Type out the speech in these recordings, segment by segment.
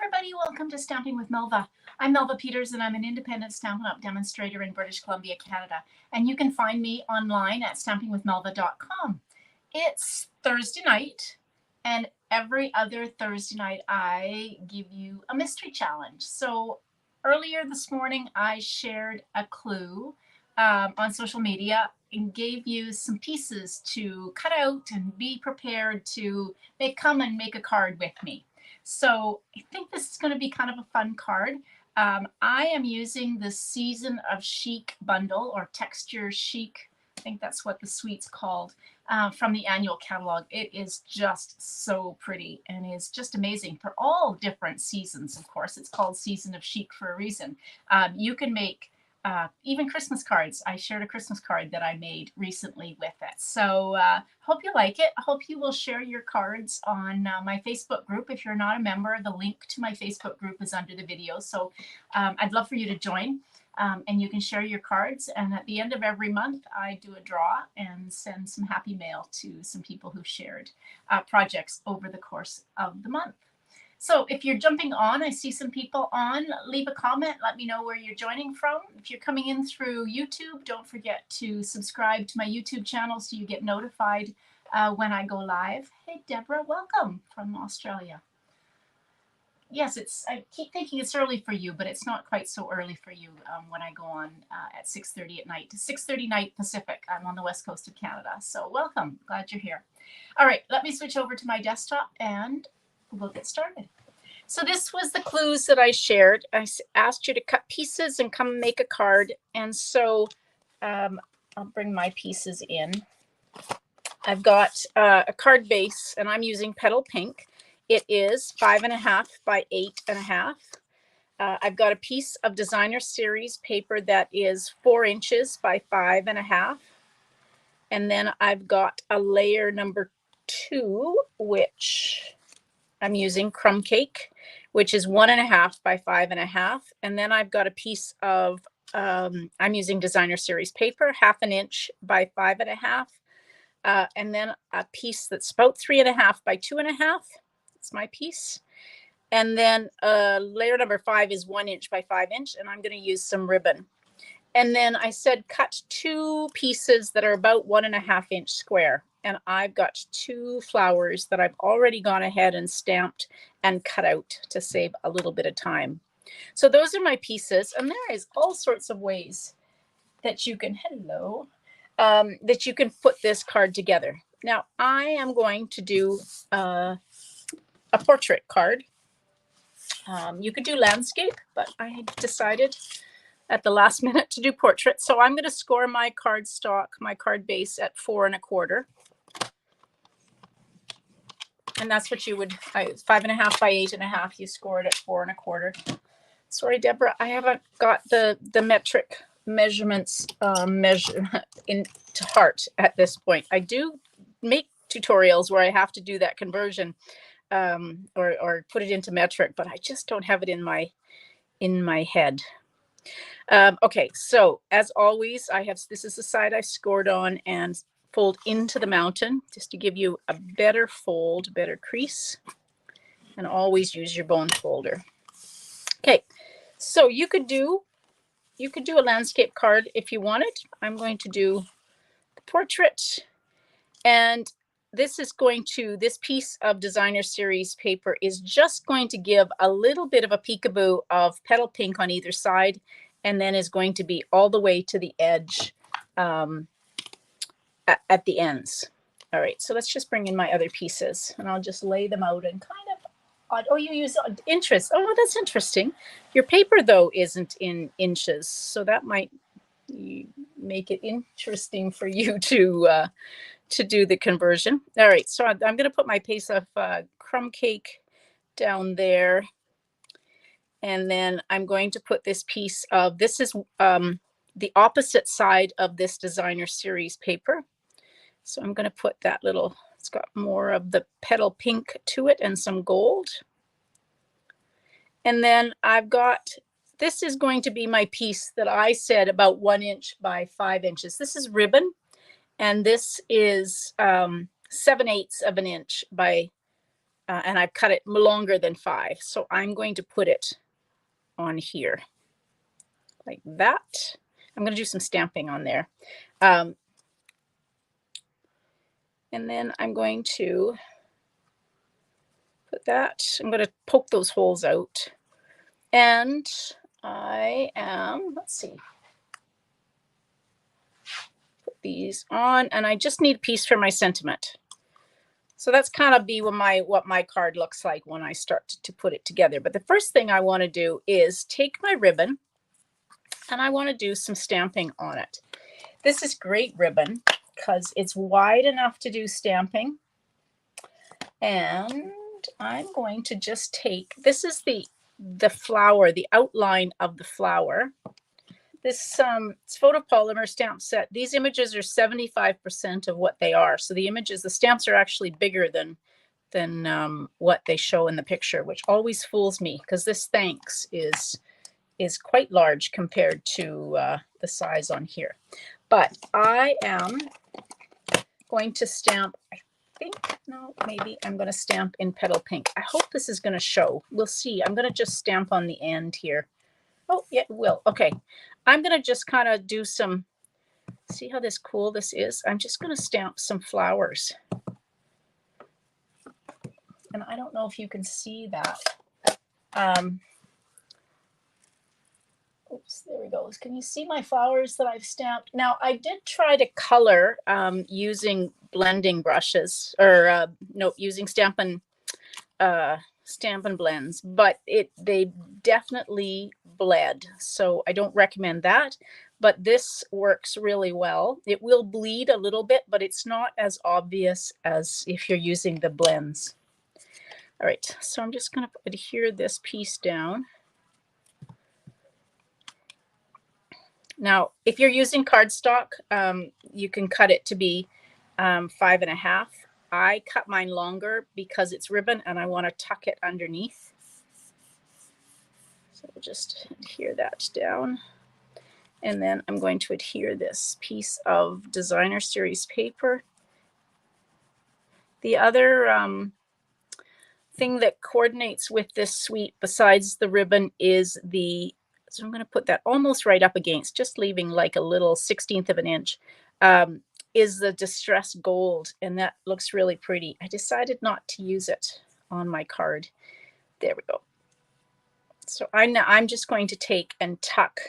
everybody, welcome to Stamping with Melva. I'm Melva Peters and I'm an independent Stampin' Up demonstrator in British Columbia, Canada. And you can find me online at stampingwithmelva.com. It's Thursday night, and every other Thursday night I give you a mystery challenge. So earlier this morning I shared a clue on social media and gave you some pieces to cut out and be prepared to come and make a card with me. So I think this is going to be kind of a fun card. I am using the Season of Chic bundle, or Texture Chic, I think that's what the suite's called, from the annual catalog. It is just so pretty and is just amazing for all different seasons. Of course, it's called Season of Chic for a reason. You can make even Christmas cards. I shared a Christmas card that I made recently with it. So hope you like it. I hope you will share your cards on my Facebook group. If you're not a member, the link to my Facebook group is under the video. So I'd love for you to join, and you can share your cards. And at the end of every month, I do a draw and send some happy mail to some people who shared projects over the course of the month. So if you're jumping on, I see some people on, leave a comment, let me know where you're joining from. If you're coming in through YouTube, don't forget to subscribe to my YouTube channel so you get notified when I go live. Hey, Deborah, welcome from Australia. Yes, I keep thinking it's early for you, but it's not quite so early for you when I go on at 6:30 at night, 6:30 night Pacific. I'm on the west coast of Canada, so welcome, glad you're here. All right, let me switch over to my desktop and we'll get started. So this was the clues that I shared. I asked you to cut pieces and come make a card. And so I'll bring my pieces in. I've got a card base and I'm using Petal Pink. It is 5.5 by 8.5. I've got a piece of Designer Series paper that is 4 inches by 5.5. And then I've got a layer number 2, which I'm using Crumb Cake, which is 1.5 by 5.5. And then I've got a piece of, I'm using Designer Series paper, 1/2 inch by 5.5. And then a piece that's about 3.5 by 2.5. That's my piece. And then layer number 5 is 1 inch by 5 inch. And I'm going to use some ribbon. And then I said cut 2 pieces that are about 1.5 inch square. And I've got 2 flowers that I've already gone ahead and stamped and cut out to save a little bit of time. So those are my pieces. And there is all sorts of ways that you can, that you can put this card together. Now, I am going to do a portrait card. You could do landscape, but I decided at the last minute to do portrait. So I'm going to score my card stock, my card base at 4.25. And that's what you would, 5.5 by 8.5, you score it at 4.25. Sorry, Deborah, I haven't got the metric measurements into heart at this point. I do make tutorials where I have to do that conversion or put it into metric, but I just don't have it in my head. Okay, so as always, this is the side I scored on and fold into the mountain just to give you a better fold, better crease, and always use your bone folder. Okay, so you could do a landscape card if you wanted. I'm going to do the portrait, and this piece of Designer Series paper is just going to give a little bit of a peekaboo of Petal Pink on either side, and then is going to be all the way to the edge at the ends. All right, so let's just bring in my other pieces and I'll just lay them out and kind of, oh, you use inches. Oh, that's interesting. Your paper though isn't in inches, so that might make it interesting for you to do the conversion. All right, so I'm going to put my piece of Crumb Cake down there. And then I'm going to put this piece of, this is the opposite side of this Designer Series paper. So I'm going to put that little, it's got more of the Petal Pink to it and some gold. And then I've got, this is going to be my piece that I said about 1 inch by 5 inches. This is ribbon. And this is 7/8 of an inch by and I've cut it longer than 5. So I'm going to put it on here like that. I'm going to do some stamping on there. And then I'm going to put that. I'm going to poke those holes out. And I am, let's see, put these on, and I just need a piece for my sentiment. So that's kind of be what my card looks like when I start to put it together. But the first thing I want to do is take my ribbon and I want to do some stamping on it. This is great ribbon because it's wide enough to do stamping. And I'm going to just take, this is the flower, the outline of the flower. This it's photopolymer stamp set. These images are 75% of what they are. So the images, the stamps are actually bigger than what they show in the picture, which always fools me because this thanks is quite large compared to the size on here. But I am going to stamp, I think, no, maybe I'm going to stamp in petal pink. I hope this is going to show. We'll see. I'm going to just stamp on the end here. Oh, yeah, it will. Okay. I'm going to just kind of do some, see how cool this is? I'm just going to stamp some flowers. And I don't know if you can see that. Oops, there we go. Can you see my flowers that I've stamped? Now, I did try to color using blending brushes, or no, using Stampin' Blends, but they definitely bled. So I don't recommend that, but this works really well. It will bleed a little bit, but it's not as obvious as if you're using the blends. All right, so I'm just going to adhere this piece down. Now, if you're using cardstock, you can cut it to be 5.5. I cut mine longer because it's ribbon and I want to tuck it underneath. So we'll just adhere that down. And then I'm going to adhere this piece of designer series paper. The other thing that coordinates with this suite besides the ribbon is so I'm going to put that almost right up against, just leaving like a little 1/16 of an inch, is the distressed gold. And that looks really pretty. I decided not to use it on my card. There we go. So I'm just going to take and tuck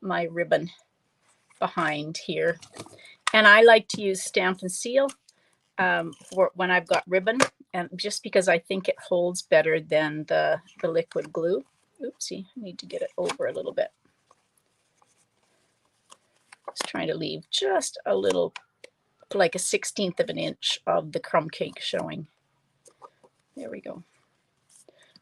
my ribbon behind here. And I like to use Stamp and Seal for when I've got ribbon, and just because I think it holds better than the liquid glue. Oopsie, I need to get it over a little bit. Just trying to leave just a little, like a 1/16 of an inch of the crumb cake showing. There we go.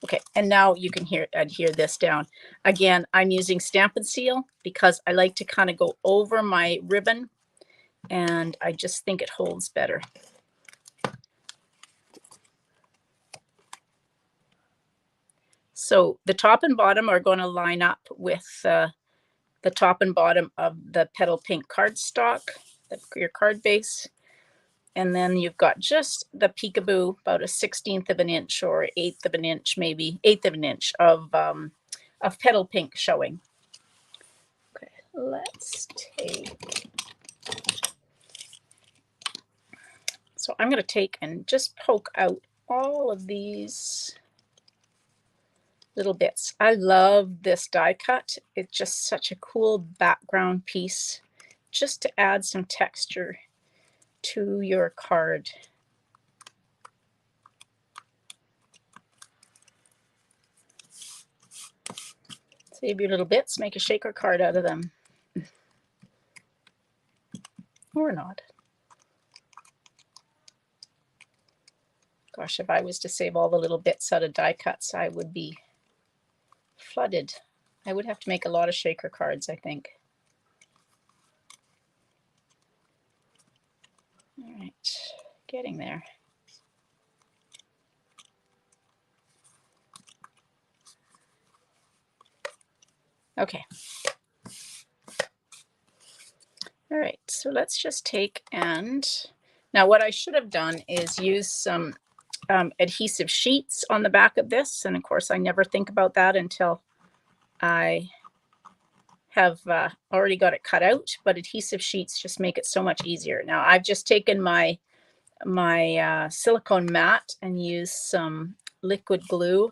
Okay, and now you can adhere this down. Again, I'm using Stamp and Seal because I like to kind of go over my ribbon, and I just think it holds better. So the top and bottom are going to line up with the top and bottom of the petal pink cardstock, your card base. And then you've got just the peekaboo, about a 1/16 of an inch or 1/8 of an inch, maybe 1/8 of an inch of petal pink showing. Okay, let's take. So I'm going to take and just poke out all of these little bits. I love this die cut. It's just such a cool background piece, just to add some texture to your card. Save your little bits, make a shaker card out of them. Or not. Gosh, if I was to save all the little bits out of die cuts, I would be flooded. I would have to make a lot of shaker cards, I think. All right, getting there. Okay. All right, so let's just take and, now what I should have done is use some adhesive sheets on the back of this. And of course, I never think about that until I have already got it cut out, but adhesive sheets just make it so much easier. Now I've just taken my silicone mat and used some liquid glue.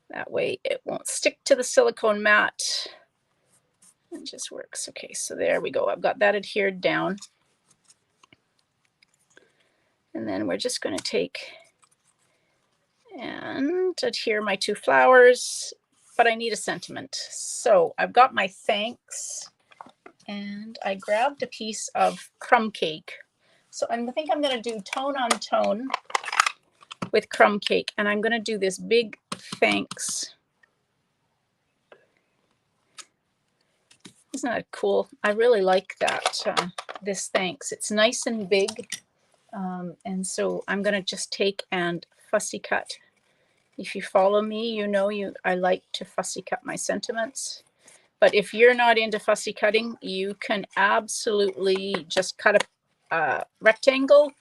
That way it won't stick to the silicone mat. It just works. Okay, so there we go. I've got that adhered down. And then we're just going to take and adhere my 2 flowers, but I need a sentiment. So I've got my thanks, and I grabbed a piece of crumb cake. So I think I'm going to do tone on tone with crumb cake, and I'm going to do this big thanks. Isn't that cool? I really like that, this thanks. It's nice and big. And so I'm going to just take and fussy cut. If you follow me, you know I like to fussy cut my sentiments. But if you're not into fussy cutting, you can absolutely just cut a rectangle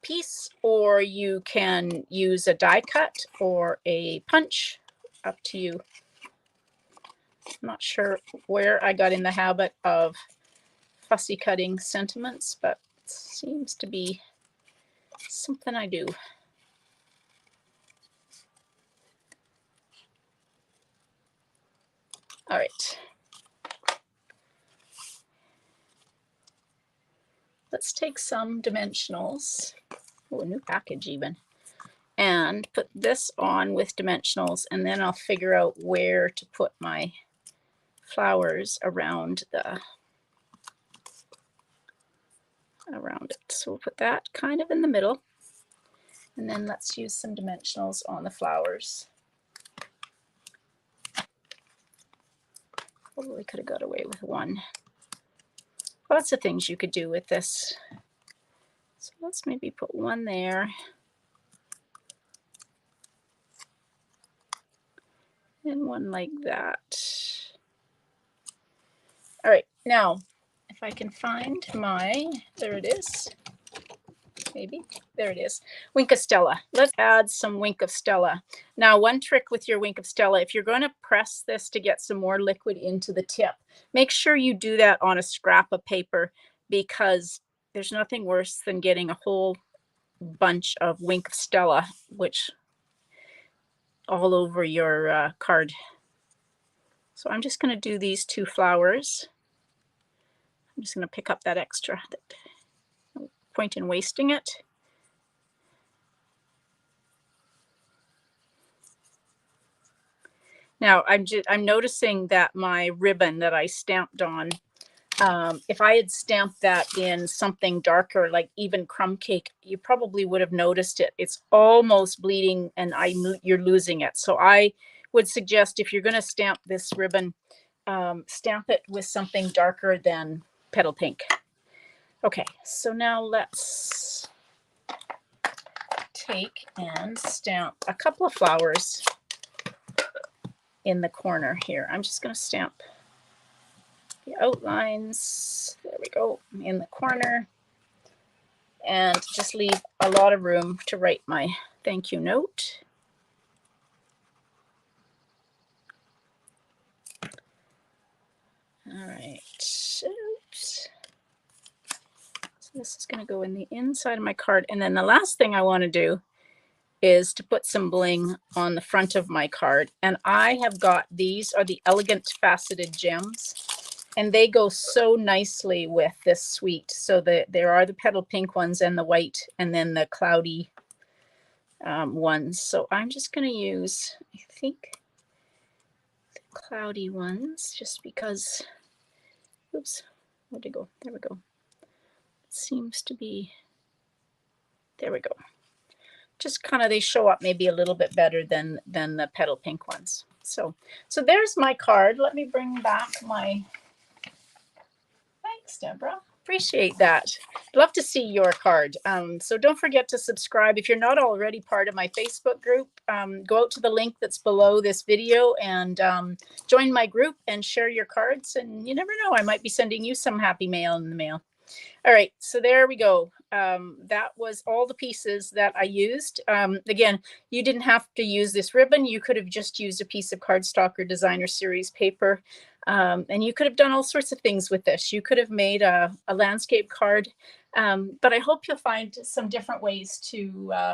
piece, or you can use a die cut or a punch, up to you. I'm not sure where I got in the habit of fussy cutting sentiments, but it seems to be something I do. All right. Let's take some dimensionals. Oh, a new package even. And put this on with dimensionals, and then I'll figure out where to put my flowers around it. So we'll put that kind of in the middle, and then let's use some dimensionals on the flowers. Probably could have got away with one. Lots of things you could do with this. So let's maybe put one there. And one like that. All right, now if I can find there it is. Maybe, there it is. Wink of Stella. Let's add some Wink of Stella. Now, one trick with your Wink of Stella, if you're going to press this to get some more liquid into the tip, make sure you do that on a scrap of paper, because there's nothing worse than getting a whole bunch of Wink of Stella, which all over your card. So I'm just going to do these 2 flowers. I'm just going to pick up that extra. No point in wasting it. Now I'm noticing that my ribbon that I stamped on, if I had stamped that in something darker, like even crumb cake, you probably would have noticed it. It's almost bleeding, and you're losing it. So I would suggest, if you're going to stamp this ribbon, stamp it with something darker than petal pink. Okay, so now let's take and stamp a couple of flowers in the corner here. I'm just going to stamp the outlines. There we go, in the corner, and just leave a lot of room to write my thank you note. All right. Oops. So this is going to go in the inside of my card. And then the last thing I want to do is to put some bling on the front of my card. And I have got, these are the Elegant Faceted Gems, and they go so nicely with this suite. So there are the petal pink ones and the white, and then the cloudy ones. So I'm just going to use, I think, the cloudy ones, just because, oops, where'd it go? There we go. It seems to be, there we go. Just kind of, they show up maybe a little bit better than the petal pink ones. So there's my card. Let me bring back my, thanks, Deborah. Appreciate that. Love to see your card. So don't forget to subscribe. If you're not already part of my Facebook group, go out to the link that's below this video and join my group and share your cards. And you never know, I might be sending you some happy mail in the mail. All right, so there we go. that was all the pieces that I used. Again, you didn't have to use this ribbon. You could have just used a piece of cardstock or designer series paper. And you could have done all sorts of things with this. You could have made a landscape card. But I hope you'll find some different ways to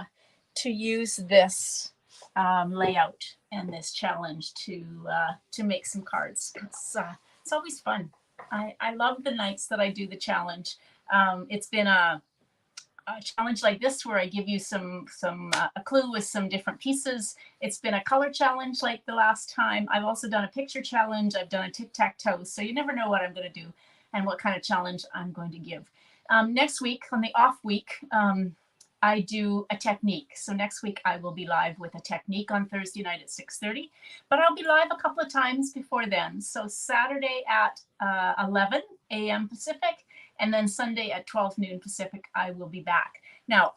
use this layout and this challenge to make some cards. It's always fun. I love the nights that I do the challenge. It's been a challenge like this where I give you a clue with some different pieces. It's been a color challenge like the last time. I've also done a picture challenge. I've done a tic-tac-toe. So you never know what I'm going to do and what kind of challenge I'm going to give. Next week, on the off week, I do a technique. So next week I will be live with a technique on Thursday night at 6:30, but I'll be live a couple of times before then. So Saturday at 11 a.m. Pacific, and then Sunday at 12 noon Pacific, I will be back. Now,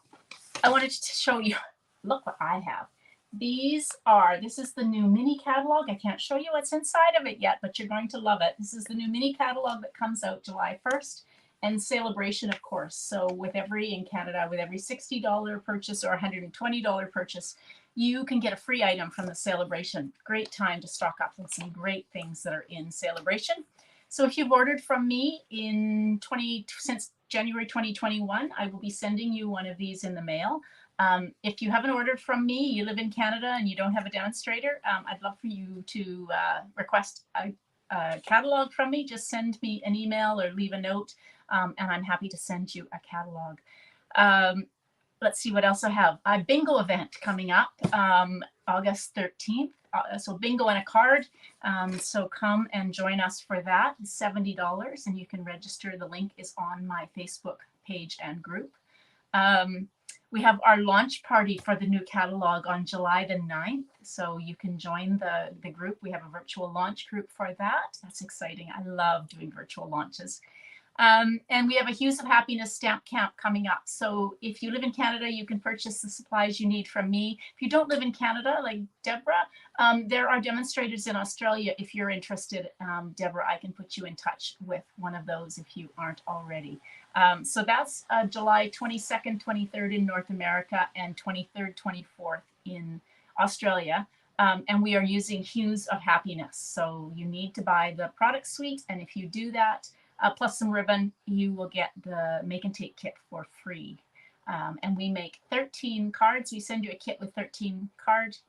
I wanted to show you, look what I have. This is the new mini catalog. I can't show you what's inside of it yet, but you're going to love it. This is the new mini catalog that comes out July 1st. And Celebration, of course. So in Canada, with every $60 purchase or $120 purchase, you can get a free item from the Celebration. Great time to stock up on some great things that are in Celebration. So if you've ordered from me since January 2021, I will be sending you one of these in the mail. If you haven't ordered from me, you live in Canada and you don't have a demonstrator, I'd love for you to request a catalog from me. Just send me an email or leave a note, and I'm happy to send you a catalog. Let's see what else I have. A bingo event coming up August 13th. So bingo and a card. So come and join us for that. It's $70 and you can register. The link is on my Facebook page and group. We have our launch party for the new catalog on July the 9th. So you can join the group. We have a virtual launch group for that. That's exciting. I love doing virtual launches. And we have a Hues of Happiness stamp camp coming up. So if you live in Canada, you can purchase the supplies you need from me. If you don't live in Canada, like Deborah, there are demonstrators in Australia. If you're interested, Deborah, I can put you in touch with one of those if you aren't already. So that's July 22nd, 23rd in North America and 23rd, 24th in Australia. And we are using Hues of Happiness. So you need to buy the product suite. And if you do that, plus some ribbon, you will get the make and take kit for free. And we make 13 cards. We send you a kit with 13 cards,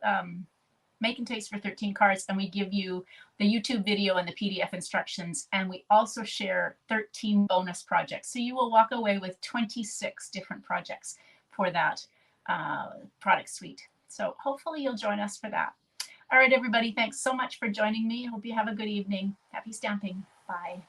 make and takes for 13 cards, and we give you the YouTube video and the PDF instructions. And we also share 13 bonus projects. So you will walk away with 26 different projects for that product suite. So hopefully you'll join us for that. All right, everybody, thanks so much for joining me. Hope you have a good evening. Happy stamping. Bye.